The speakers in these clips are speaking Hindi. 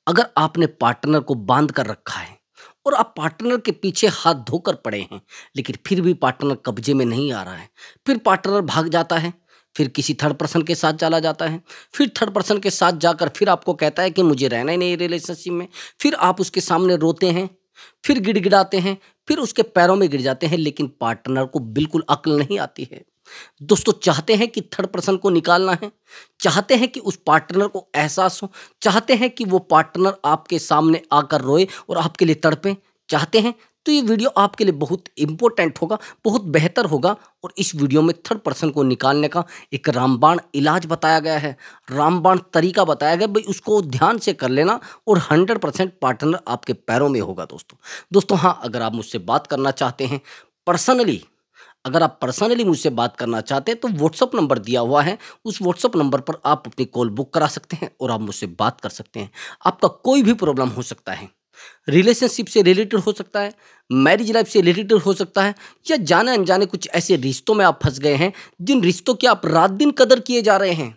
अगर आपने पार्टनर को बांध कर रखा है और आप पार्टनर के पीछे हाथ धोकर पड़े हैं, लेकिन फिर भी पार्टनर कब्जे में नहीं आ रहा है, फिर पार्टनर भाग जाता है, फिर किसी थर्ड पर्सन के साथ चला जाता है, फिर थर्ड पर्सन के साथ जाकर फिर आपको कहता है कि मुझे रहना ही नहीं रिलेशनशिप में, फिर आप उसके सामने रोते हैं, फिर गिड़गिड़ाते हैं, फिर उसके पैरों में गिर जाते हैं, लेकिन पार्टनर को बिल्कुल अक्ल नहीं आती है। दोस्तों, चाहते हैं कि थर्ड पर्सन को निकालना है, चाहते हैं कि उस पार्टनर को एहसास हो, चाहते हैं कि वो पार्टनर आपके सामने आकर रोए और आपके लिए तड़पे, चाहते हैं तो ये वीडियो आपके लिए बहुत इंपॉर्टेंट होगा, बहुत बेहतर होगा। और इस वीडियो में थर्ड पर्सन को निकालने का एक रामबाण इलाज बताया गया है, रामबाण तरीका बताया गया, भाई उसको ध्यान से कर लेना और 100% पार्टनर आपके पैरों में होगा। दोस्तों हाँ, अगर आप मुझसे बात करना चाहते हैं पर्सनली, अगर आप पर्सनली मुझसे बात करना चाहते हैं तो व्हाट्सअप नंबर दिया हुआ है, उस व्हाट्सअप नंबर पर आप अपनी कॉल बुक करा सकते हैं और आप मुझसे बात कर सकते हैं। आपका कोई भी प्रॉब्लम हो सकता है, रिलेशनशिप से रिलेटेड हो सकता है, मैरिज लाइफ से रिलेटेड हो सकता है, या जाने अनजाने कुछ ऐसे रिश्तों में आप फंस गए हैं जिन रिश्तों की आप रात दिन कदर किए जा रहे हैं,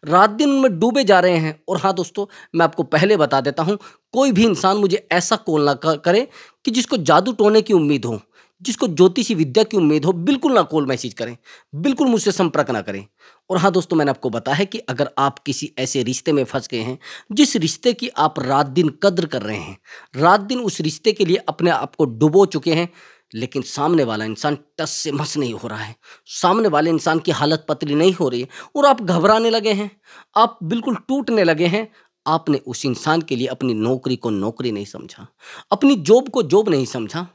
रात दिन में डूबे जा रहे हैं। और हाँ दोस्तों, मैं आपको पहले बता देता हूँ, कोई भी इंसान मुझे ऐसा कॉल ना करे कि जिसको जादू टोने की उम्मीद हो, जिसको ज्योतिषी विद्या की उम्मीद हो, बिल्कुल ना कॉल मैसेज करें, बिल्कुल मुझसे संपर्क ना करें। और हाँ दोस्तों, मैंने आपको बताया है कि अगर आप किसी ऐसे रिश्ते में फंस गए हैं जिस रिश्ते की आप रात दिन कद्र कर रहे हैं, रात दिन उस रिश्ते के लिए अपने आप को डुबो चुके हैं, लेकिन सामने वाला इंसान टस से मस नहीं हो रहा है, सामने वाले इंसान की हालत पतली नहीं हो रही है और आप घबराने लगे हैं, आप बिल्कुल टूटने लगे हैं। आपने उस इंसान के लिए अपनी नौकरी को नौकरी नहीं समझा, अपनी जॉब को जॉब नहीं समझा,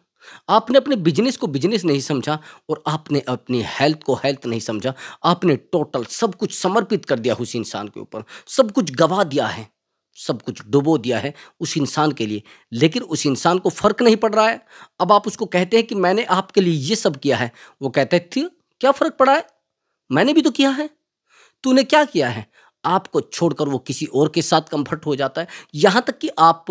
आपने अपने बिजनेस को बिजनेस नहीं समझा और आपने अपनी हेल्थ को हेल्थ नहीं समझा। आपने टोटल सब कुछ समर्पित कर दिया उस इंसान के ऊपर, सब कुछ गवा दिया है, सब कुछ डुबो दिया है उस इंसान के लिए, लेकिन उस इंसान को फर्क नहीं पड़ रहा है। अब आप उसको कहते हैं कि मैंने आपके लिए ये सब किया है, वो कहते हैं थी क्या फर्क पड़ा है, मैंने भी तो किया है, तूने क्या किया है। आपको छोड़कर वो किसी और के साथ कंफर्ट हो जाता है, यहाँ तक कि आप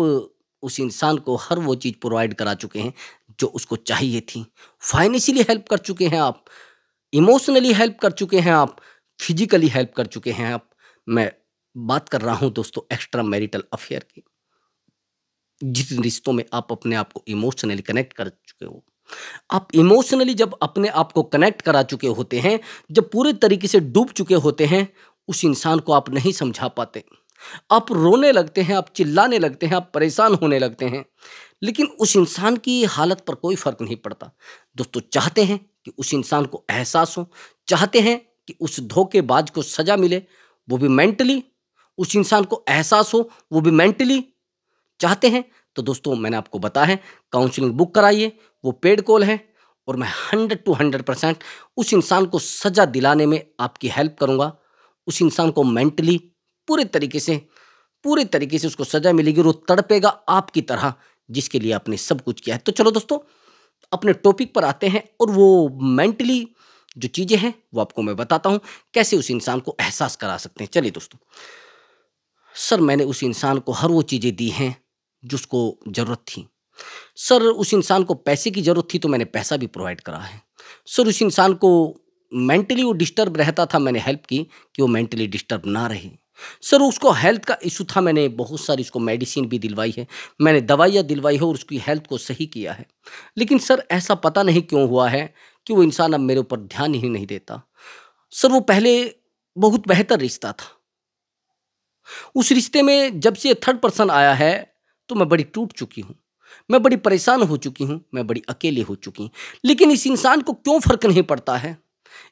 उस इंसान को हर वो चीज़ प्रोवाइड करा चुके हैं जो उसको चाहिए थी, फाइनेंशियली हेल्प कर चुके हैं आप, इमोशनली हेल्प कर चुके हैं आप, फिजिकली हेल्प कर चुके हैं आप। मैं बात कर रहा हूँ दोस्तों एक्स्ट्रा मैरिटल अफेयर की, जिन रिश्तों में आप अपने आप को इमोशनली कनेक्ट कर चुके हो। आप इमोशनली जब अपने आप को कनेक्ट करा चुके होते हैं, जब पूरे तरीके से डूब चुके होते हैं, उस इंसान को आप नहीं समझा पाते, आप रोने लगते हैं, आप चिल्लाने लगते हैं, आप परेशान होने लगते हैं, लेकिन उस इंसान की हालत पर कोई फर्क नहीं पड़ता। दोस्तों, चाहते हैं कि उस इंसान को एहसास हो, चाहते हैं कि उस धोखेबाज को सजा मिले, वो भी मेंटली, उस इंसान को एहसास हो, वो भी मेंटली चाहते हैं। तो दोस्तों, मैंने आपको बताया है, काउंसलिंग बुक कराइए, वो पेड कॉल है और मैं 100% उस इंसान को सजा दिलाने में आपकी हेल्प करूंगा। उस इंसान को मेंटली पूरे तरीके से उसको सजा मिलेगी और वो तड़पेगा आपकी तरह, जिसके लिए आपने सब कुछ किया है। तो चलो दोस्तों, अपने टॉपिक पर आते हैं और वो मेंटली जो चीज़ें हैं वो आपको मैं बताता हूँ कैसे उस इंसान को एहसास करा सकते हैं। चलिए दोस्तों, सर मैंने उस इंसान को हर वो चीज़ें दी हैं जो उसको ज़रूरत थी। सर उस इंसान को पैसे की ज़रूरत थी तो मैंने पैसा भी प्रोवाइड करा है। सर उस इंसान को मेंटली वो डिस्टर्ब रहता था, मैंने हेल्प की कि वो मेंटली डिस्टर्ब ना रहे। सर उसको हेल्थ का इशू था, मैंने बहुत सारी उसको मेडिसिन भी दिलवाई है, मैंने दवाइयाँ दिलवाई है और उसकी हेल्थ को सही किया है। लेकिन सर ऐसा पता नहीं क्यों हुआ है कि वो इंसान अब मेरे ऊपर ध्यान ही नहीं देता। सर वो पहले बहुत बेहतर रिश्ता था, उस रिश्ते में जब से थर्ड पर्सन आया है तो मैं बड़ी टूट चुकी हूँ, मैं बड़ी परेशान हो चुकी हूँ, मैं बड़ी अकेली हो चुकी हूँ। लेकिन इस इंसान को क्यों फ़र्क नहीं पड़ता है,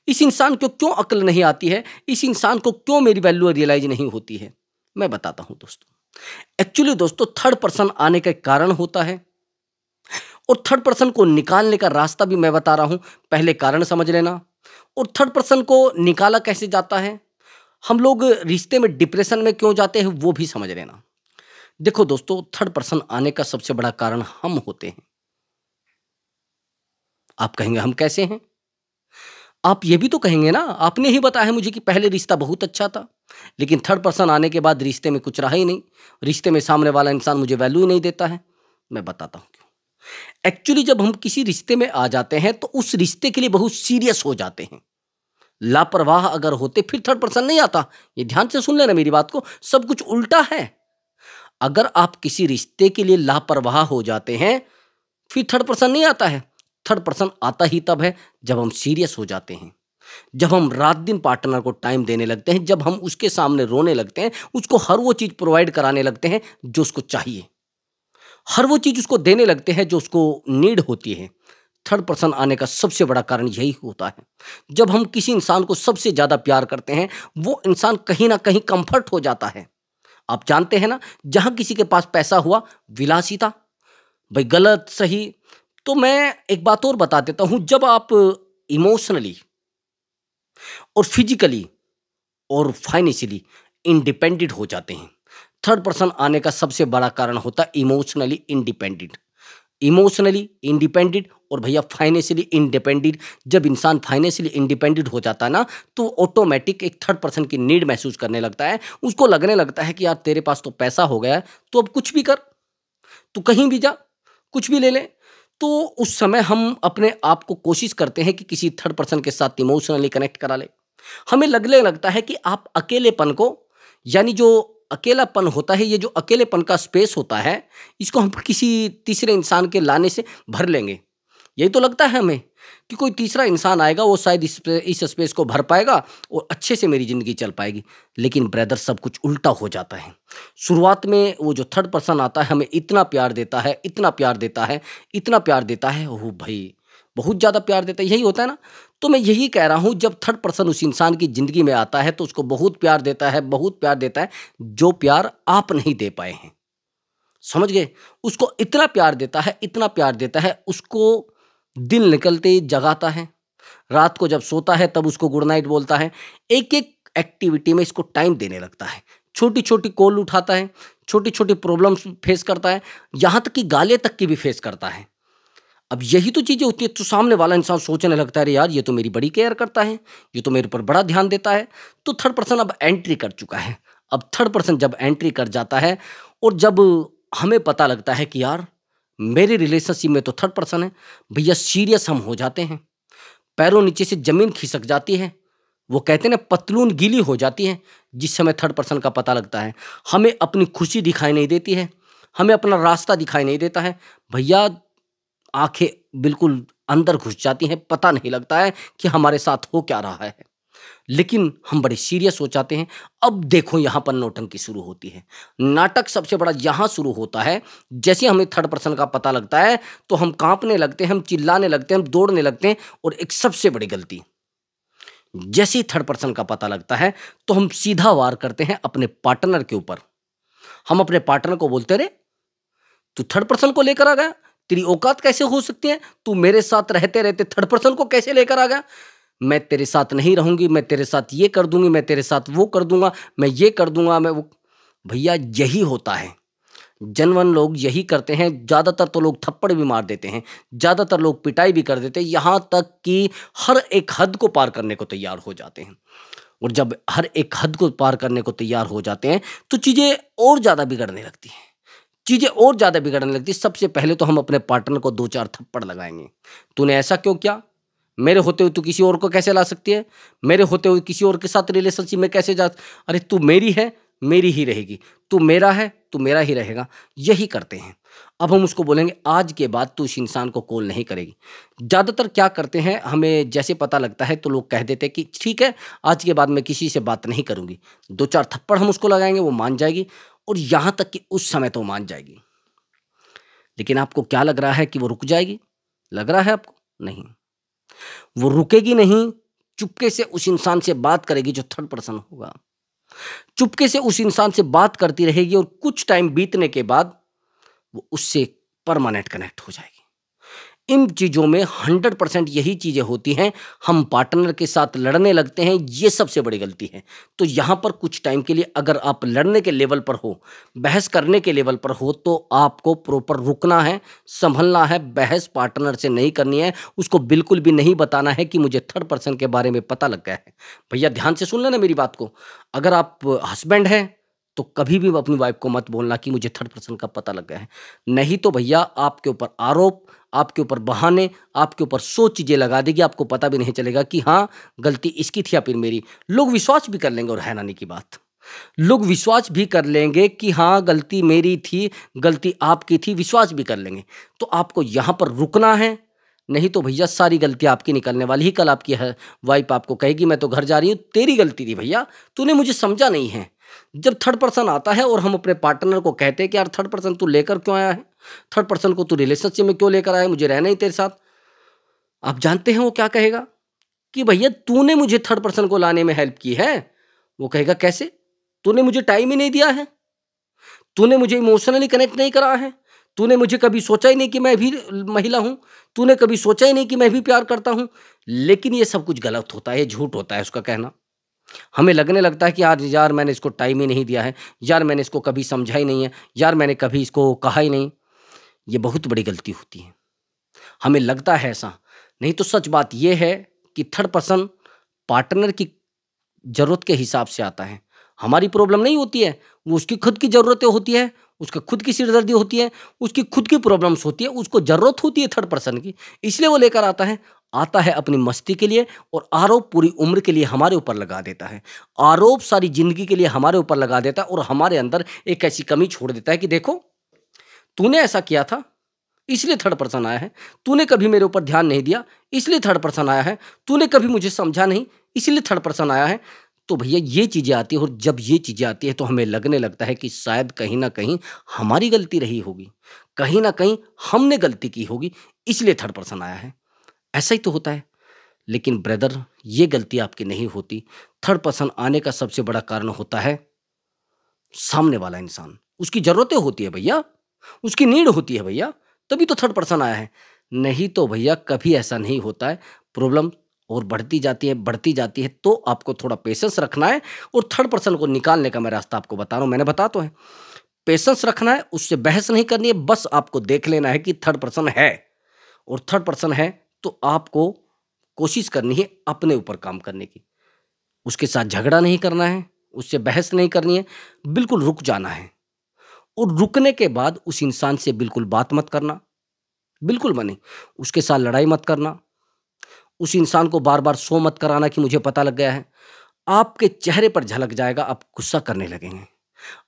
इस इंसान को क्यों अक्ल नहीं आती है, इस इंसान को क्यों मेरी वैल्यू रियलाइज नहीं होती है, मैं बताता हूँ दोस्तों। एक्चुअली दोस्तों, थर्ड पर्सन आने का एक कारण होता है और थर्ड पर्सन को निकालने का रास्ता भी मैं बता रहा हूँ। पहले कारण समझ लेना और थर्ड पर्सन को निकाला कैसे जाता है, हम लोग रिश्ते में डिप्रेशन में क्यों जाते हैं वो भी समझ लेना। देखो दोस्तों, थर्ड पर्सन आने का सबसे बड़ा कारण हम होते हैं। आप कहेंगे हम कैसे हैं? आप ये भी तो कहेंगे ना, आपने ही बताया है मुझे कि पहले रिश्ता बहुत अच्छा था, लेकिन थर्ड पर्सन आने के बाद रिश्ते में कुछ रहा ही नहीं, रिश्ते में सामने वाला इंसान मुझे वैल्यू ही नहीं देता है। मैं बताता हूँ क्यों। एक्चुअली जब हम किसी रिश्ते में आ जाते हैं तो उस रिश्ते के लिए बहुत सीरियस हो जाते हैं। लापरवाह अगर होते फिर थर्ड पर्सन नहीं आता। ये ध्यान से सुन लेना मेरी बात को, सब कुछ उल्टा है। अगर आप किसी रिश्ते के लिए लापरवाह हो जाते हैं, फिर थर्ड पर्सन नहीं आता है। थर्ड पर्सन आता ही तब है जब हम सीरियस हो जाते हैं, जब हम रात दिन पार्टनर को टाइम देने लगते हैं, जब हम उसके सामने रोने लगते हैं, उसको हर वो चीज़ प्रोवाइड कराने लगते हैं जो उसको चाहिए, हर वो चीज़ उसको देने लगते हैं जो उसको नीड होती है। थर्ड पर्सन आने का सबसे बड़ा कारण यही होता है। जब हम किसी इंसान को सबसे ज़्यादा प्यार करते हैं, वो इंसान कहीं न कहीं कम्फर्ट हो जाता है। आप जानते हैं ना, जहाँ किसी के पास पैसा हुआ, विलासिता, भाई गलत, सही। तो मैं एक बात और बता देता हूँ, जब आप इमोशनली और फिज़िकली और फाइनेंशियली इंडिपेंडेंट हो जाते हैं, थर्ड पर्सन आने का सबसे बड़ा कारण होता है इमोशनली इंडिपेंडेंट। इमोशनली इंडिपेंडेंट और भैया फाइनेंशियली इंडिपेंडेंट। जब इंसान फाइनेंशियली इंडिपेंडेंट हो जाता है ना, तो ऑटोमेटिक एक थर्ड पर्सन की नीड महसूस करने लगता है। उसको लगने लगता है कि यार तेरे पास तो पैसा हो गया है, तो अब कुछ भी कर, तू कहीं भी जा, कुछ भी ले ले। तो उस समय हम अपने आप को कोशिश करते हैं कि किसी थर्ड पर्सन के साथ इमोशनली कनेक्ट करा ले। हमें लगने लगता है कि आप अकेलेपन को, यानी जो अकेलापन होता है, ये जो अकेलेपन का स्पेस होता है, इसको हम किसी तीसरे इंसान के लाने से भर लेंगे। यही तो लगता है हमें कि कोई तीसरा इंसान आएगा, वो शायद इस स्पेस को भर पाएगा और अच्छे से मेरी ज़िंदगी चल पाएगी। लेकिन ब्रदर, सब कुछ उल्टा हो जाता है। शुरुआत में वो जो थर्ड पर्सन आता है, हमें इतना प्यार देता है, इतना प्यार देता है, इतना प्यार देता है, ओह भाई बहुत ज़्यादा प्यार देता है, यही होता है ना। तो मैं यही कह रहा हूँ, जब थर्ड पर्सन उस इंसान की ज़िंदगी में आता है तो उसको बहुत प्यार देता है, बहुत प्यार देता है, जो प्यार आप नहीं दे पाए हैं। समझ गए? उसको इतना प्यार देता है, इतना प्यार देता है, उसको दिन निकलते ही जगाता है, रात को जब सोता है तब उसको गुड नाइट बोलता है, एक-एक एक्टिविटी में इसको टाइम देने लगता है, छोटी-छोटी कॉल उठाता है, छोटी-छोटी प्रॉब्लम्स फेस करता है, यहाँ तक कि गालियाँ तक की भी फेस करता है। अब यही तो चीज़ें होती है, तो सामने वाला इंसान सोचने लगता है, अरे यार ये तो मेरी बड़ी केयर करता है, ये तो मेरे ऊपर बड़ा ध्यान देता है। तो थर्ड पर्सन अब एंट्री कर चुका है। अब थर्ड पर्सन जब एंट्री कर जाता है और जब हमें पता लगता है कि यार मेरे रिलेशनशिप में तो थर्ड पर्सन है, भैया सीरियस हम हो जाते हैं। पैरों नीचे से ज़मीन खिसक जाती है। वो कहते हैं ना, पतलून गीली हो जाती है जिस समय थर्ड पर्सन का पता लगता है। हमें अपनी खुशी दिखाई नहीं देती है, हमें अपना रास्ता दिखाई नहीं देता है। भैया आँखें बिल्कुल अंदर घुस जाती हैं, पता नहीं लगता है कि हमारे साथ हो क्या रहा है। लेकिन हम बड़े सीरियस हो जाते हैं। अब देखो यहाँ पर नौटंकी शुरू होती है। नाटक सबसे बड़ा यहाँ शुरू होता है, जैसे हमें थर्ड पर्सन का पता लगता है तो हम काँपने लगते हैं, हम चिल्लाने लगते हैं, हम दौड़ने लगते हैं। और एक सबसे बड़ी गलती, जैसे ही थर्ड पर्सन का पता लगता है तो हम सीधा वार करते हैं अपने पार्टनर के ऊपर। हम अपने पार्टनर को बोलते, अरे तू थर्ड पर्सन को लेकर आ गया, तेरी औकात कैसे हो सकती है, तू मेरे साथ रहते रहते थर्ड पर्सन को कैसे लेकर आ गया, मैं तेरे साथ नहीं रहूंगी, मैं तेरे साथ ये कर दूंगी, मैं तेरे साथ वो कर दूंगा, मैं ये कर दूंगा, मैं वो। भैया यही होता है, जनवन लोग यही करते हैं। ज़्यादातर तो लोग थप्पड़ भी मार देते हैं, ज़्यादातर लोग पिटाई भी कर देते हैं, यहाँ तक कि हर एक हद को पार करने को तैयार हो जाते हैं। और जब हर एक हद को पार करने को तैयार हो जाते हैं तो चीज़ें और ज़्यादा बिगड़ने लगती हैं, चीज़ें और ज़्यादा बिगड़ने लगती हैं। सबसे पहले तो हम अपने पार्टनर को 2-4 थप्पड़ लगाएँगे। तूने ऐसा क्यों किया? मेरे होते हुए तू किसी और को कैसे ला सकती है? मेरे होते हुए किसी और के साथ रिलेशनशिप में कैसे जा, अरे तू मेरी है, मेरी ही रहेगी, तू मेरा है, तू मेरा ही रहेगा। यही करते हैं। अब हम उसको बोलेंगे आज के बाद तू उस इंसान को कॉल नहीं करेगी। ज़्यादातर क्या करते हैं, हमें जैसे पता लगता है तो लोग कह देते हैं कि ठीक है, आज के बाद मैं किसी से बात नहीं करूँगी। 2-4 थप्पड़ हम उसको लगाएँगे, वो मान जाएगी। और यहाँ तक कि उस समय तो मान जाएगी। लेकिन आपको क्या लग रहा है कि वो रुक जाएगी? लग रहा है आपको? नहीं, वो रुकेगी नहीं, चुपके से उस इंसान से बात करेगी जो थर्ड पर्सन होगा। चुपके से उस इंसान से बात करती रहेगी और कुछ टाइम बीतने के बाद वो उससे परमानेंट कनेक्ट हो जाएगी। इन चीज़ों में 100% यही चीज़ें होती हैं, हम पार्टनर के साथ लड़ने लगते हैं, ये सबसे बड़ी गलती है। तो यहाँ पर कुछ टाइम के लिए अगर आप लड़ने के लेवल पर हो, बहस करने के लेवल पर हो, तो आपको प्रॉपर रुकना है, संभलना है। बहस पार्टनर से नहीं करनी है, उसको बिल्कुल भी नहीं बताना है कि मुझे थर्ड पर्सन के बारे में पता लग गया है। भैया ध्यान से सुन लेना मेरी बात को। अगर आप हस्बैंड हैं तो कभी भी अपनी वाइफ को मत बोलना कि मुझे थर्ड पर्सन का पता लग गया है। नहीं तो भैया आपके ऊपर आरोप, आपके ऊपर बहाने, आपके ऊपर 100 चीज़ें लगा देगी, आपको पता भी नहीं चलेगा कि हाँ, गलती इसकी थी या फिर मेरी। लोग विश्वास भी कर लेंगे और है ना नहीं की बात। लोग विश्वास भी कर लेंगे कि हाँ, गलती मेरी थी, गलती आपकी थी, विश्वास भी कर लेंगे। तो आपको यहाँ पर रुकना है, नहीं तो भैया सारी गलती आपकी निकलने वाली ही। कल आपकी वाइफ आपको कहेगी मैं तो घर जा रही हूँ, तेरी गलती थी भैया, तूने मुझे समझा नहीं है। जब थर्ड पर्सन आता है और हम अपने पार्टनर को कहते हैं कि यार थर्ड पर्सन तू लेकर क्यों आया है, थर्ड पर्सन को तू रिलेशनशिप में क्यों लेकर आया है, मुझे रहना ही तेरे साथ, आप जानते हैं वो क्या कहेगा कि भैया तूने मुझे थर्ड पर्सन को लाने में हेल्प की है। वो कहेगा कैसे, तूने मुझे टाइम ही नहीं दिया है, तूने मुझे इमोशनली कनेक्ट नहीं करा है, तूने मुझे कभी सोचा ही नहीं कि मैं भी महिला हूँ, तूने कभी सोचा ही नहीं कि मैं भी प्यार करता हूँ। लेकिन ये सब कुछ गलत होता है, ये झूठ होता है उसका कहना। हमें लगने लगता है कि यार यार मैंने इसको टाइम ही नहीं दिया है, यार मैंने इसको कभी समझा ही नहीं है, यार मैंने कभी इसको कहा ही नहीं। ये बहुत बड़ी गलती होती है, हमें लगता है ऐसा, नहीं तो सच बात ये है कि थर्ड पर्सन पार्टनर की ज़रूरत के हिसाब से आता है। हमारी प्रॉब्लम नहीं होती है, वो उसकी खुद की ज़रूरतें होती है, उसका खुद की सिरदर्दी होती है, उसकी खुद की प्रॉब्लम्स होती है, उसको ज़रूरत होती है थर्ड पर्सन की, इसलिए वो लेकर आता है। आता है अपनी मस्ती के लिए और आरोप पूरी उम्र के लिए हमारे ऊपर लगा देता है। आरोप सारी ज़िंदगी के लिए हमारे ऊपर लगा देता है और हमारे अंदर एक ऐसी कमी छोड़ देता है कि देखो, तूने ऐसा किया था, इसलिए थर्ड पर्सन आया है। तूने कभी मेरे ऊपर ध्यान नहीं दिया, इसलिए थर्ड पर्सन आया है। तूने कभी मुझे समझा नहीं, इसलिए थर्ड पर्सन आया है। तो भैया ये चीज़ें आती हैं और जब ये चीज़ें आती हैं तो हमें लगने लगता है कि शायद कहीं न कहीं हमारी गलती रही होगी, कहीं न कहीं हमने गलती की होगी, इसलिए थर्ड पर्सन आया है। ऐसा ही तो होता है। लेकिन ब्रदर, ये गलती आपकी नहीं होती। थर्ड पर्सन आने का सबसे बड़ा कारण होता है सामने वाला इंसान। उसकी ज़रूरतें होती है भैया, उसकी नीड होती है भैया, तभी तो थर्ड पर्सन आया है। नहीं तो भैया कभी ऐसा नहीं होता है। प्रॉब्लम और बढ़ती जाती है, तो आपको थोड़ा पेशेंस रखना है और थर्ड पर्सन को निकालने का मैं रास्ता आपको बता रहा हूँ, मैंने बता तो है। पेशेंस रखना है, उससे बहस नहीं करनी है, बस आपको देख लेना है कि थर्ड पर्सन है और थर्ड पर्सन है तो आपको कोशिश करनी है अपने ऊपर काम करने की। उसके साथ झगड़ा नहीं करना है, उससे बहस नहीं करनी है, बिल्कुल रुक जाना है और रुकने के बाद उस इंसान से बिल्कुल बात मत करना, बिल्कुल मनी। उसके साथ लड़ाई मत करना, उस इंसान को बार-बार शो मत कराना कि मुझे पता लग गया है। आपके चेहरे पर झलक जाएगा, आप गुस्सा करने लगेंगे,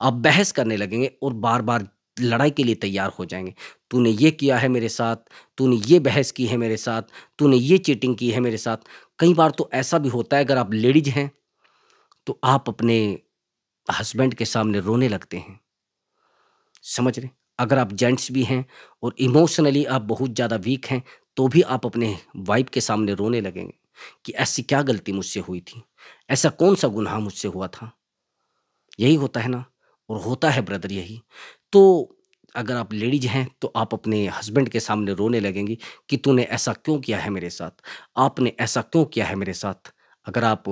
आप बहस करने लगेंगे और बार-बार लड़ाई के लिए तैयार हो जाएँगे। तूने ये किया है मेरे साथ, तूने ये बहस की है मेरे साथ, तूने ये चीटिंग की है मेरे साथ। कई बार तो ऐसा भी होता है, अगर आप लेडीज़ हैं, तो आप अपने हस्बैंड के सामने रोने लगते हैं। समझ रहे? अगर आप जेंट्स भी हैं और इमोशनली आप बहुत ज़्यादा वीक हैं, तो भी आप अपने वाइफ़ के सामने रोने लगेंगे कि ऐसी क्या गलती मुझसे हुई थी? ऐसा कौन-सा गुनाह मुझसे हुआ था? यही होता है ना? और होता है ब्रदर यही। तो अगर आप लेडीज़ हैं, तो आप अपने हस्बैंड के सामने रोने लगेंगी कि तूने ऐसा क्यों किया है मेरे साथ? आपने ऐसा क्यों किया है मेरे साथ? अगर आप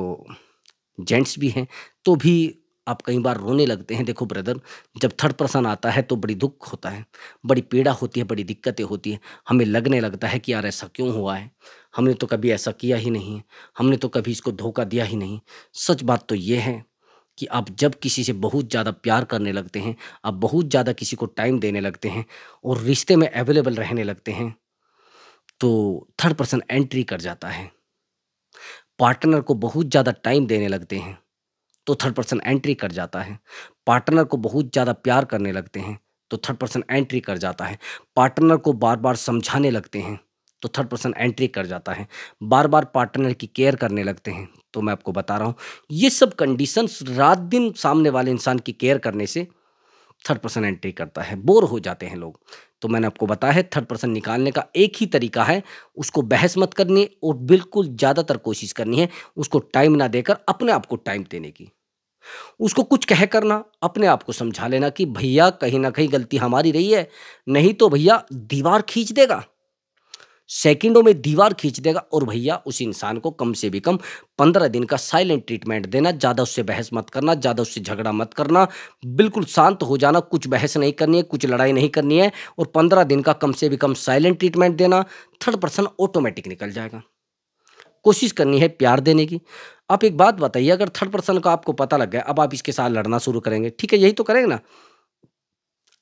जेंट्स भी हैं, तो भी आप कई बार रोने लगते हैं। देखो ब्रदर, जब थर्ड पर्सन आता है तो बड़ी दुःख होता है, बड़ी पीड़ा होती है, बड़ी दिक्कतें होती हैं। हमें लगने लगता है कि यार ऐसा क्यों हुआ है? हमने तो कभी ऐसा किया ही नहीं है, हमने तो कभी इसको धोखा दिया ही नहीं। सच बात तो ये है कि आप जब किसी से बहुत ज़्यादा प्यार करने लगते हैं, आप बहुत ज़्यादा किसी को टाइम देने लगते हैं और रिश्ते में अवेलेबल रहने लगते हैं, तो थर्ड पर्सन एंट्री कर जाता है। पार्टनर को बहुत ज़्यादा टाइम देने लगते हैं, तो थर्ड पर्सन एंट्री कर जाता है। पार्टनर को बहुत ज़्यादा प्यार करने लगते हैं, तो थर्ड पर्सन एंट्री कर जाता है। पार्टनर को बार-बार समझाने लगते हैं, तो थर्ड पर्सन एंट्री कर जाता है। बार-बार पार्टनर की केयर करने लगते हैं, तो मैं आपको बता रहा हूँ, ये सब कंडीशंस रात-दिन सामने वाले इंसान की केयर करने से थर्ड पर्सन एंट्री करता है। बोर हो जाते हैं लोग। तो मैंने आपको बताया है थर्ड पर्सन निकालने का एक ही तरीका है, उसको बहस मत करनी है और बिल्कुल ज़्यादातर कोशिश करनी है उसको टाइम ना देकर अपने आप को टाइम देने की। उसको कुछ कह कर ना अपने आप को समझा लेना कि भैया कहीं न कहीं गलती हमारी रही है, नहीं तो भैया दीवार खींच देगा। सेकंडों में दीवार खींच देगा और भैया उस इंसान को कम से भी कम 15 दिन का साइलेंट ट्रीटमेंट देना, ज़्यादा उससे बहस मत करना, ज़्यादा उससे झगड़ा मत करना, बिल्कुल शांत हो जाना, कुछ बहस नहीं करनी है, कुछ लड़ाई नहीं करनी है और 15 दिन का कम से भी कम साइलेंट ट्रीटमेंट देना, थर्ड पर्सन ऑटोमेटिक निकल जाएगा। कोशिश करनी है प्यार देने की। आप एक बात बताइए, अगर थर्ड पर्सन का आपको पता लग गया, अब आप इसके साथ लड़ना शुरू करेंगे, ठीक है, यही तो करेंगे ना?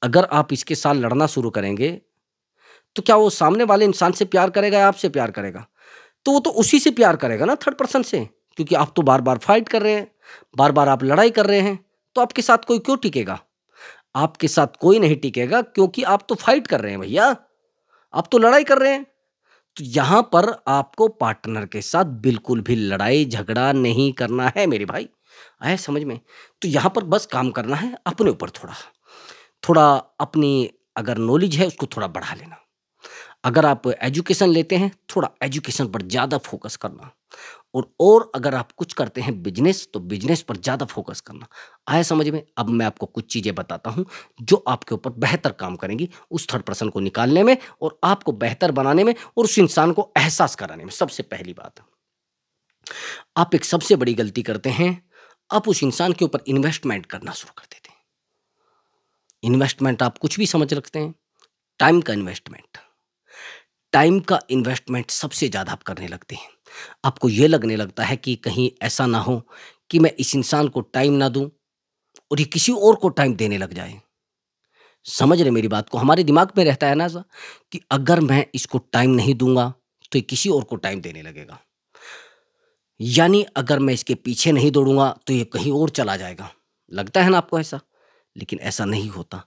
अगर आप इसके साथ लड़ना शुरू करेंगे, तो क्या वो सामने वाले इंसान से प्यार करेगा या आपसे प्यार करेगा? तो वो तो उसी से प्यार करेगा ना, थर्ड पर्सन से, क्योंकि आप तो बार-बार फाइट कर रहे हैं, बार-बार आप लड़ाई कर रहे हैं, तो आपके साथ कोई क्यों टिकेगा? आपके साथ कोई नहीं टिकेगा, क्योंकि आप तो फाइट कर रहे हैं भैया, आप तो लड़ाई कर रहे हैं। तो यहाँ पर आपको पार्टनर के साथ बिल्कुल भी लड़ाई झगड़ा नहीं करना है मेरे भाई, आया समझ में? तो यहाँ पर बस काम करना है अपने ऊपर, थोड़ा थोड़ा अपनी अगर नॉलेज है उसको थोड़ा बढ़ा लेना। अगर आप एजुकेशन लेते हैं, थोड़ा एजुकेशन पर ज़्यादा फोकस करना। और अगर आप कुछ करते हैं बिजनेस, तो बिजनेस पर ज़्यादा फोकस करना। आया समझ में? अब मैं आपको कुछ चीज़ें बताता हूँ जो आपके ऊपर बेहतर काम करेंगी उस थर्ड पर्सन को निकालने में और आपको बेहतर बनाने में और उस इंसान को एहसास कराने में। सबसे पहली बात, आप एक सबसे बड़ी गलती करते हैं, आप उस इंसान के ऊपर इन्वेस्टमेंट करना शुरू कर देते हैं। इन्वेस्टमेंट आप कुछ भी समझ रखते हैं, टाइम का इन्वेस्टमेंट। टाइम का इन्वेस्टमेंट सबसे ज़्यादा आप करने लगते हैं। आपको ये लगने लगता है कि कहीं ऐसा ना हो कि मैं इस इंसान को टाइम ना दूं और ये किसी और को टाइम देने लग जाए। समझ रहे मेरी बात को? हमारे दिमाग में रहता है ना ऐसा कि अगर मैं इसको टाइम नहीं दूंगा तो ये किसी और को टाइम देने लगेगा, यानी अगर मैं इसके पीछे नहीं दौड़ूंगा तो ये कहीं और चला जाएगा। लगता है ना आपको ऐसा? लेकिन ऐसा नहीं होता।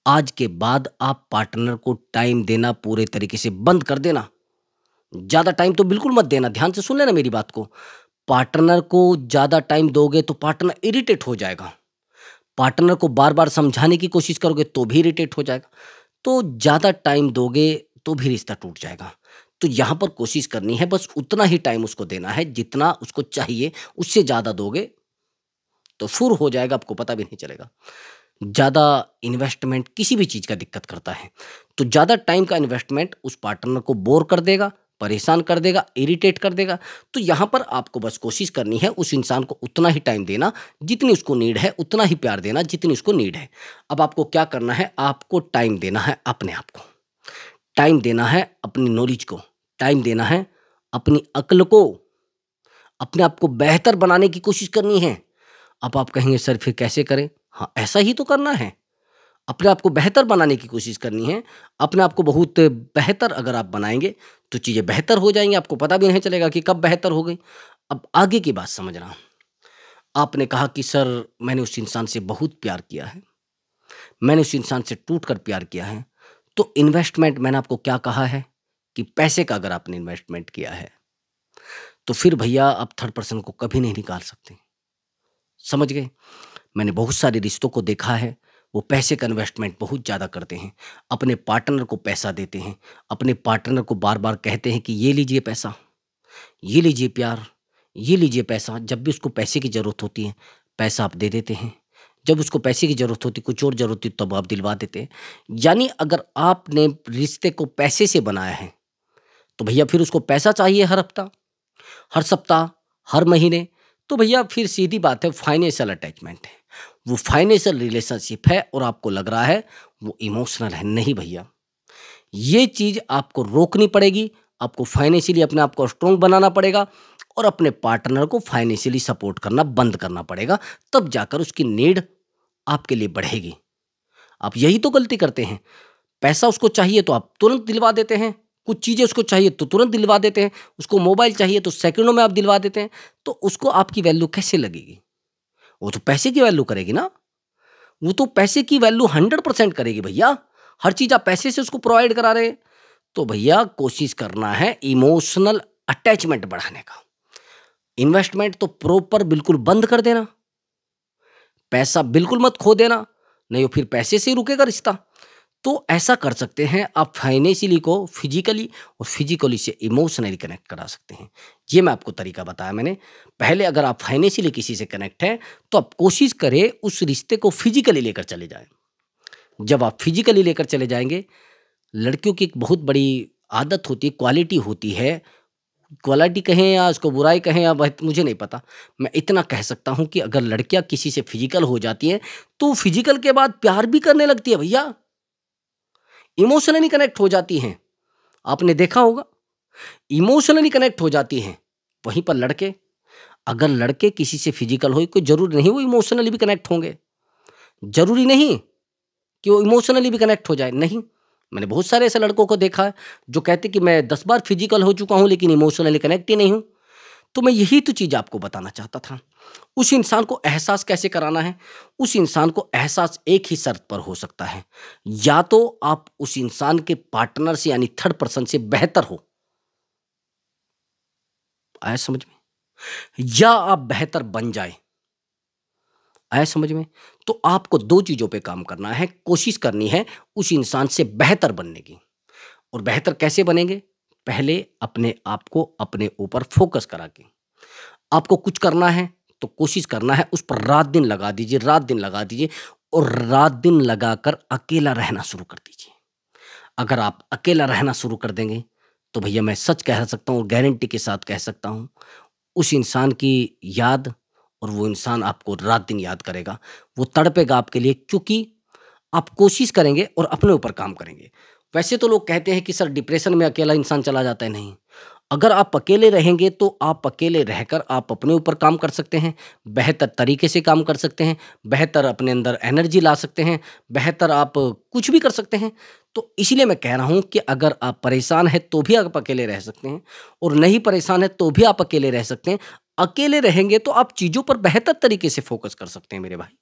आज के बाद आप पार्टनर को टाइम देना पूरे तरीके से बंद कर देना। ज़्यादा टाइम तो बिल्कुल मत देना, ध्यान से सुन लेना मेरी बात को। पार्टनर को ज़्यादा टाइम दोगे तो पार्टनर इरिटेट हो जाएगा। पार्टनर को बार-बार समझाने की कोशिश करोगे तो भी इरिटेट हो जाएगा। तो ज़्यादा टाइम दोगे तो भी रिश्ता टूट जाएगा। तो यहाँ पर कोशिश करनी है बस उतना ही टाइम उसको देना है जितना उसको चाहिए, उससे ज़्यादा दोगे तो फुर हो जाएगा, आपको पता भी नहीं चलेगा। ज़्यादा इन्वेस्टमेंट किसी भी चीज़ का दिक्कत करता है। तो ज़्यादा टाइम का इन्वेस्टमेंट उस पार्टनर को बोर कर देगा, परेशान कर देगा, इरिटेट कर देगा। तो यहाँ पर आपको बस कोशिश करनी है उस इंसान को उतना ही टाइम देना जितनी उसको नीड है, उतना ही प्यार देना जितनी उसको नीड है। अब आपको क्या करना है, आपको टाइम देना है अपने आप को, टाइम देना है अपनी नॉलेज को, टाइम देना है अपनी अक्ल को, अपने आप को बेहतर बनाने की कोशिश करनी है। अब आप कहेंगे सर फिर कैसे करें? हाँ, ऐसा ही तो करना है। अपने आप को बेहतर बनाने की कोशिश करनी है। अपने आप को बहुत बेहतर अगर आप बनाएँगे, तो चीज़ें बेहतर हो जाएँगी, आपको पता भी नहीं चलेगा कि कब बेहतर हो गई। अब आगे की बात समझना। आपने कहा कि सर मैंने उस इंसान से बहुत प्यार किया है, मैंने उस इंसान से टूट कर प्यार किया है। तो इन्वेस्टमेंट मैंने आपको क्या कहा है कि पैसे का अगर आपने इन्वेस्टमेंट किया है, तो फिर भैया आप थर्ड पर्सन को कभी नहीं निकाल सकते। समझ गए? मैंने बहुत सारे रिश्तों को देखा है, वो पैसे का इन्वेस्टमेंट बहुत ज़्यादा करते हैं, अपने पार्टनर को पैसा देते हैं, अपने पार्टनर को बार-बार कहते हैं कि ये लीजिए पैसा, ये लीजिए प्यार, ये लीजिए पैसा। जब भी उसको पैसे की ज़रूरत होती है, पैसा आप दे देते हैं। जब उसको पैसे की ज़रूरत होती, कुछ और ज़रूरत होती तब आप दिलवा देते हैं। यानी अगर आपने रिश्ते को पैसे से बनाया है, तो भैया फिर उसको पैसा चाहिए हर हफ्ता, हर सप्ताह, हर महीने। तो भैया फिर सीधी बात है फाइनेंशियल अटैचमेंट है। वो फाइनेंशियल रिलेशनशिप है और आपको लग रहा है वो इमोशनल है। नहीं भैया, ये चीज़ आपको रोकनी पड़ेगी। आपको फाइनेंशियली अपने आप को स्ट्रॉन्ग बनाना पड़ेगा और अपने पार्टनर को फाइनेंशियली सपोर्ट करना बंद करना पड़ेगा। तब जाकर उसकी नीड आपके लिए बढ़ेगी। आप यही तो गलती करते हैं। पैसा उसको चाहिए तो आप तुरंत दिलवा देते हैं, कुछ चीज़ें उसको चाहिए तो तुरंत दिलवा देते हैं, उसको मोबाइल चाहिए तो सेकंडों में आप दिलवा देते हैं। तो उसको आपकी वैल्यू कैसे लगेगी? वो तो पैसे की वैल्यू करेगी ना, वो तो पैसे की वैल्यू 100% करेगी भैया। हर चीज़ आप पैसे से उसको प्रोवाइड करा रहे हैं। तो भैया कोशिश करना है इमोशनल अटैचमेंट बढ़ाने का। इन्वेस्टमेंट तो प्रॉपर बिल्कुल बंद कर देना, पैसा बिल्कुल मत खो देना, नहीं तो फिर पैसे से ही रुकेगा रिश्ता। तो ऐसा कर सकते हैं आप, फाइनेंशियली को फिजिकली और फिजिकली से इमोशनली कनेक्ट करा सकते हैं। ये मैं आपको तरीका बताया मैंने। पहले अगर आप फाइनेंशियली किसी से कनेक्ट हैं तो आप कोशिश करें उस रिश्ते को फिजिकली लेकर चले जाएं। जब आप फिजिकली लेकर चले जाएंगे, लड़कियों की एक बहुत बड़ी आदत होती है, क्वालिटी होती है, क्वालिटी कहें या उसको बुराई कहें या मुझे नहीं पता। मैं इतना कह सकता हूँ कि अगर लड़कियां किसी से फिजिकल हो जाती हैं तो फिजिकल के बाद प्यार भी करने लगती है भैया, इमोशनली कनेक्ट हो जाती हैं। आपने देखा होगा, इमोशनली कनेक्ट हो जाती हैं। वहीं पर लड़के, अगर लड़के किसी से फिजिकल हो, कोई जरूरी नहीं वो इमोशनली भी कनेक्ट होंगे, जरूरी नहीं कि वो इमोशनली भी कनेक्ट हो जाए। नहीं, मैंने बहुत सारे ऐसे लड़कों को देखा है जो कहते कि मैं 10 बार फिजिकल हो चुका हूं लेकिन इमोशनली कनेक्ट ही नहीं हूं। तो मैं यही तो चीज़ आपको बताना चाहता था। उस इंसान को एहसास कैसे कराना है? उस इंसान को एहसास एक ही शर्त पर हो सकता है, या तो आप उस इंसान के पार्टनर से यानी थर्ड पर्सन से बेहतर हो, आया समझ में? या आप बेहतर बन जाएँ, आया समझ में? तो आपको 2 चीज़ों पे काम करना है, कोशिश करनी है उस इंसान से बेहतर बनने की। और बेहतर कैसे बनेंगे? पहले अपने आप को अपने ऊपर फ़ोकस करा के। आपको कुछ करना है, तो कोशिश करना है उस पर रात-दिन लगा दीजिए, रात-दिन लगा दीजिए और रात-दिन लगाकर अकेला रहना शुरू कर दीजिए। अगर आप अकेला रहना शुरू कर देंगे, तो भैया मैं सच कह सकता हूँ और गारंटी के साथ कह सकता हूँ, उस इंसान की याद और वो इंसान आपको रात-दिन याद करेगा। वो तड़पेगा आपके लिए, क्योंकि आप कोशिश करेंगे और अपने ऊपर काम करेंगे। वैसे तो लोग कहते हैं कि सर डिप्रेशन में अकेला इंसान चला जाता है, नहीं। अगर आप अकेले रहेंगे तो आप अकेले रहकर आप अपने ऊपर काम कर सकते हैं, बेहतर तरीके से काम कर सकते हैं, बेहतर अपने अंदर एनर्जी ला सकते हैं, बेहतर आप कुछ भी कर सकते हैं। तो इसीलिए मैं कह रहा हूँ कि अगर आप परेशान हैं तो भी आप अकेले रह सकते हैं और नहीं परेशान हैं तो भी आप अकेले रह सकते हैं। अकेले रहेंगे तो आप चीज़ों पर बेहतर तरीके से फ़ोकस कर सकते हैं मेरे भाई।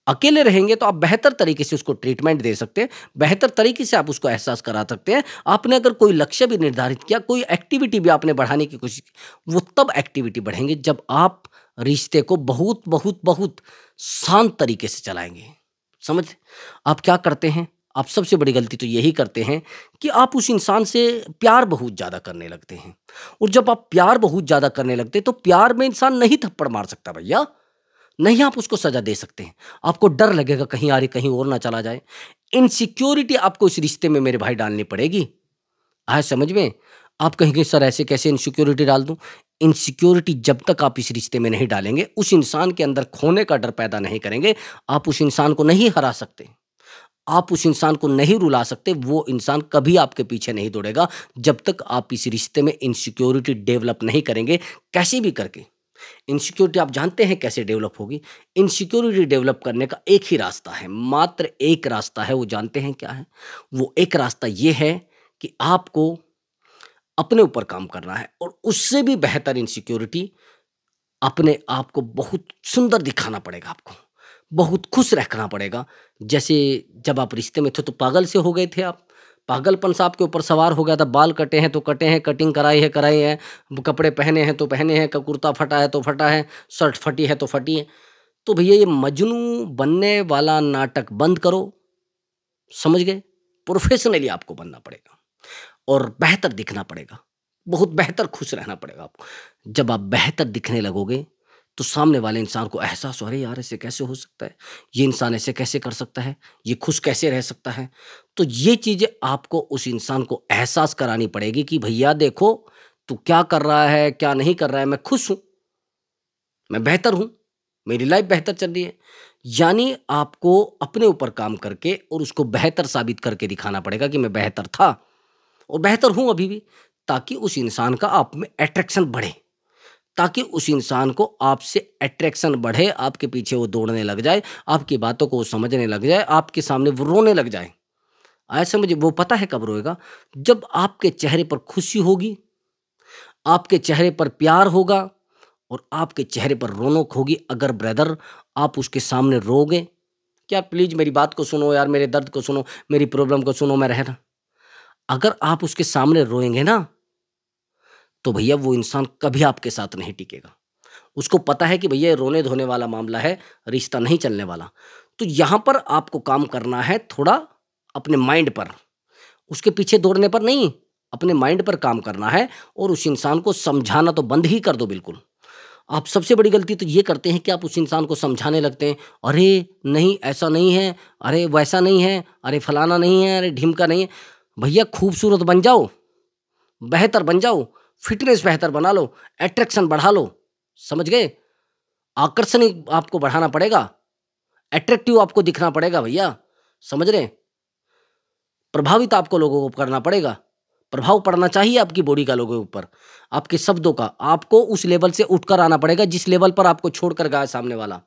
अकेले रहेंगे तो आप बेहतर तरीके से उसको ट्रीटमेंट दे सकते हैं, बेहतर तरीके से आप उसको एहसास करा सकते हैं। आपने अगर कोई लक्ष्य भी निर्धारित किया, कोई एक्टिविटी भी आपने बढ़ाने की कोशिश की, वो तब एक्टिविटी बढ़ेंगे जब आप रिश्ते को बहुत, बहुत, बहुत शांत तरीके से चलाएँगे। समझ आप क्या करते हैं? आप सबसे बड़ी गलती तो यही करते हैं कि आप उस इंसान से प्यार बहुत ज़्यादा करने लगते हैं और जब आप प्यार बहुत ज़्यादा करने लगते हैं, तो प्यार में इंसान नहीं थप्पड़ मार सकता भैया। नहीं आप उसको सज़ा दे सकते हैं। आपको डर लगेगा कहीं अरे कहीं और ना चला जाए। इनसिक्योरिटी आपको इस रिश्ते में मेरे भाई डालनी पड़ेगी। आया समझ में? आप कहेंगे सर ऐसे कैसे इनसिक्योरिटी डाल दूँ? इनसिक्योरिटी जब तक आप इस रिश्ते में नहीं डालेंगे, उस इंसान के अंदर खोने का डर पैदा नहीं करेंगे, आप उस इंसान को नहीं हरा सकते। आप उस इंसान को नहीं रुला सकते, वो इंसान कभी आपके पीछे नहीं दौड़ेगा, जब तक आप इस रिश्ते में इनसिक्योरिटी डेवलप नहीं करेंगे, कैसे भी करके। इनसिक्योरिटी आप जानते हैं कैसे डेवलप होगी? इनसिक्योरिटी डेवलप करने का एक ही रास्ता है, मात्र एक रास्ता है, वो जानते हैं क्या है? वो एक रास्ता ये है कि आपको अपने ऊपर काम करना है और उससे भी बेहतर इनसिक्योरिटी अपने आप को बहुत सुंदर दिखाना पड़ेगा आपको, बहुत खुश रखना पड़ेगा। जैसे जब आप रिश्ते में थे तो पागल से हो गए थे आप, पागलपन सा आपके ऊपर सवार हो गया था, बाल कटे हैं तो कटे हैं, कटिंग कराई है, कपड़े पहने हैं तो पहने हैं, कुर्ता फटा है तो फटा है, शर्ट फटी है तो फटी है। तो भैया ये मजनू बनने वाला नाटक बंद करो, समझ गए? प्रोफेशनली आपको बनना पड़ेगा और बेहतर दिखना पड़ेगा, बहुत बेहतर खुश रहना पड़ेगा आपको। जब आप बेहतर दिखने लगोगे, तो सामने वाले इंसान को एहसास हो, अरे यार ऐसे कैसे हो सकता है? ये इंसान ऐसे कैसे कर सकता है? ये खुश कैसे रह सकता है? तो ये चीज़ें आपको उस इंसान को एहसास करानी पड़ेगी कि भैया देखो, तू क्या कर रहा है, क्या नहीं कर रहा है, मैं खुश हूँ, मैं बेहतर हूँ, मेरी लाइफ़ बेहतर चल रही है। यानी आपको अपने ऊपर काम करके और उसको बेहतर साबित करके दिखाना पड़ेगा कि मैं बेहतर था और बेहतर हूँ अभी भी, ताकि उस इंसान का आप में अट्रैक्शन बढ़े, ताकि उस इंसान को आपसे अट्रैक्शन बढ़े, आपके पीछे वो दौड़ने लग जाए, आपकी बातों को वो समझने लग जाए, आपके सामने वो रोने लग जाए। ऐसे मुझे वो पता है कब रोएगा? जब आपके चेहरे पर खुशी होगी, आपके चेहरे पर प्यार होगा और आपके चेहरे पर रौनक होगी। अगर ब्रदर आप उसके सामने रोओगे, क्या प्लीज़ मेरी बात को सुनो यार, मेरे दर्द को सुनो, मेरी प्रॉब्लम को सुनो, मैं रह रहा। अगर आप उसके सामने रोएँगे ना, तो भैया वो इंसान कभी आपके साथ नहीं टिकेगा। उसको पता है कि भैया ये रोने-धोने वाला मामला है, रिश्ता नहीं चलने वाला। तो यहाँ पर आपको काम करना है थोड़ा अपने माइंड पर, उसके पीछे दौड़ने पर नहीं, अपने माइंड पर काम करना है और उस इंसान को समझाना तो बंद ही कर दो बिल्कुल। आप सबसे बड़ी गलती तो ये करते हैं कि आप उस इंसान को समझाने लगते हैं, "अरे! नहीं, ऐसा नहीं है, अरे वैसा नहीं है, अरे फलाना नहीं है, अरे ढिमका नहीं है।" भैया खूबसूरत बन जाओ, बेहतर बन जाओ, फिटनेस बेहतर बना लो, अट्रैक्शन बढ़ा लो, समझ गए? आकर्षण ही आपको बढ़ाना पड़ेगा, अट्रैक्टिव आपको दिखना पड़ेगा भैया, समझ रहे हैं? प्रभावित आपको लोगों को करना पड़ेगा, प्रभाव पड़ना चाहिए आपकी बॉडी का लोगों के ऊपर, आपके शब्दों का। आपको उस लेवल से उठकर आना पड़ेगा जिस लेवल पर आपको छोड़कर गया है सामने वाला,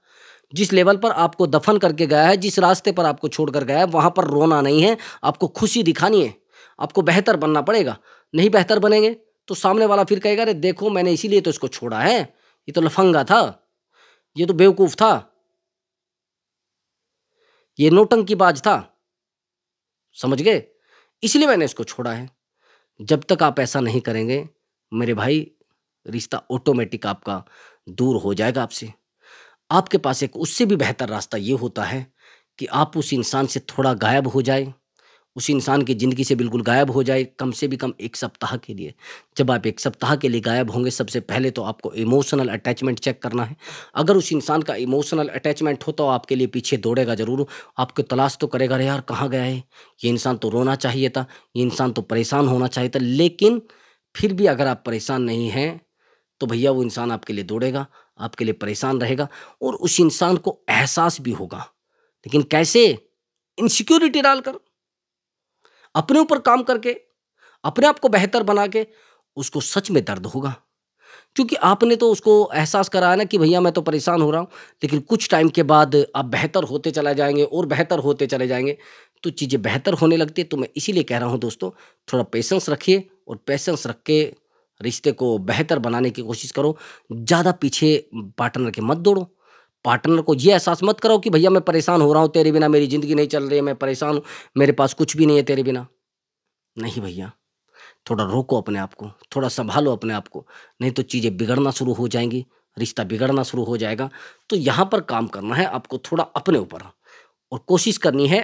जिस लेवल पर आपको दफन करके गया है, जिस रास्ते पर आपको छोड़कर गया है, वहाँ पर रोना नहीं है, आपको खुशी दिखानी है, आपको बेहतर बनना पड़ेगा। नहीं बेहतर बनेंगे तो सामने वाला फिर कहेगा अरे देखो मैंने इसीलिए तो इसको छोड़ा है, ये तो लफंगा था, ये तो बेवकूफ था, ये नौटंकीबाज था, समझ गए, इसलिए मैंने इसको छोड़ा है। जब तक आप ऐसा नहीं करेंगे मेरे भाई, रिश्ता ऑटोमेटिक आपका दूर हो जाएगा आपसे। आपके पास एक उससे भी बेहतर रास्ता ये होता है कि आप उस इंसान से थोड़ा गायब हो जाए, उस इंसान की ज़िंदगी से बिल्कुल गायब हो जाए, कम से भी कम 1 सप्ताह के लिए। जब आप 1 सप्ताह के लिए गायब होंगे, सबसे पहले तो आपको इमोशनल अटैचमेंट चेक करना है। अगर उस इंसान का इमोशनल अटैचमेंट हो तो आपके लिए पीछे दौड़ेगा ज़रूर, आपको तलाश तो करेगा, अरे यार कहाँ गया है? ये इंसान तो रोना चाहिए था, ये इंसान तो परेशान होना चाहिए था। लेकिन फिर भी अगर आप परेशान नहीं हैं, तो भैया वो इंसान आपके लिए दौड़ेगा, आपके लिए परेशान रहेगा और उस इंसान को एहसास भी होगा। लेकिन कैसे? इनसिक्योरिटी डालकर, अपने ऊपर काम करके, अपने आप को बेहतर बना के। उसको सच में दर्द होगा, क्योंकि आपने तो उसको एहसास कराया ना कि भैया मैं तो परेशान हो रहा हूँ। लेकिन कुछ टाइम के बाद आप बेहतर होते चले जाएंगे और बेहतर होते चले जाएंगे, तो चीज़ें बेहतर होने लगती है। तो मैं इसीलिए कह रहा हूँ दोस्तों, थोड़ा पेशेंस रखिए और पेशेंस रख के रिश्ते को बेहतर बनाने की कोशिश करो। ज़्यादा पीछे पार्टनर के मत दौड़ो। पार्टनर को ये एहसास मत कराओ कि भैया मैं परेशान हो रहा हूँ, तेरे बिना मेरी ज़िंदगी नहीं चल रही है, मैं परेशान हूँ, मेरे पास कुछ भी नहीं है तेरे बिना। नहीं भैया, थोड़ा रोको अपने आप को, थोड़ा सँभालो अपने आप को, नहीं तो चीज़ें बिगड़ना शुरू हो जाएँगी, रिश्ता बिगड़ना शुरू हो जाएगा। तो यहाँ पर काम करना है आपको थोड़ा अपने ऊपर, और कोशिश करनी है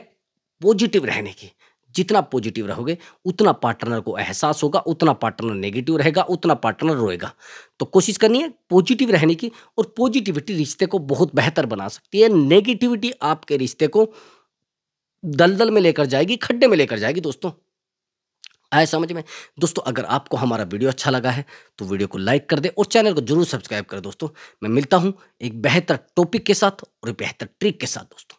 पॉजिटिव रहने की। जितना पॉजिटिव रहोगे, उतना पार्टनर को एहसास होगा, उतना पार्टनर नेगेटिव रहेगा, उतना पार्टनर रोएगा। तो कोशिश करनी है पॉजिटिव रहने की, और पॉजिटिविटी रिश्ते को बहुत बेहतर बना सकती है। नेगेटिविटी आपके रिश्ते को दलदल में लेकर जाएगी, खड्डे में लेकर जाएगी दोस्तों। आया समझ में? दोस्तों अगर आपको हमारा वीडियो अच्छा लगा है तो वीडियो को लाइक कर दें और चैनल को जरूर सब्सक्राइब करें दोस्तों। मैं मिलता हूं एक बेहतर टॉपिक के साथ और एक बेहतर ट्रिक के साथ दोस्तों।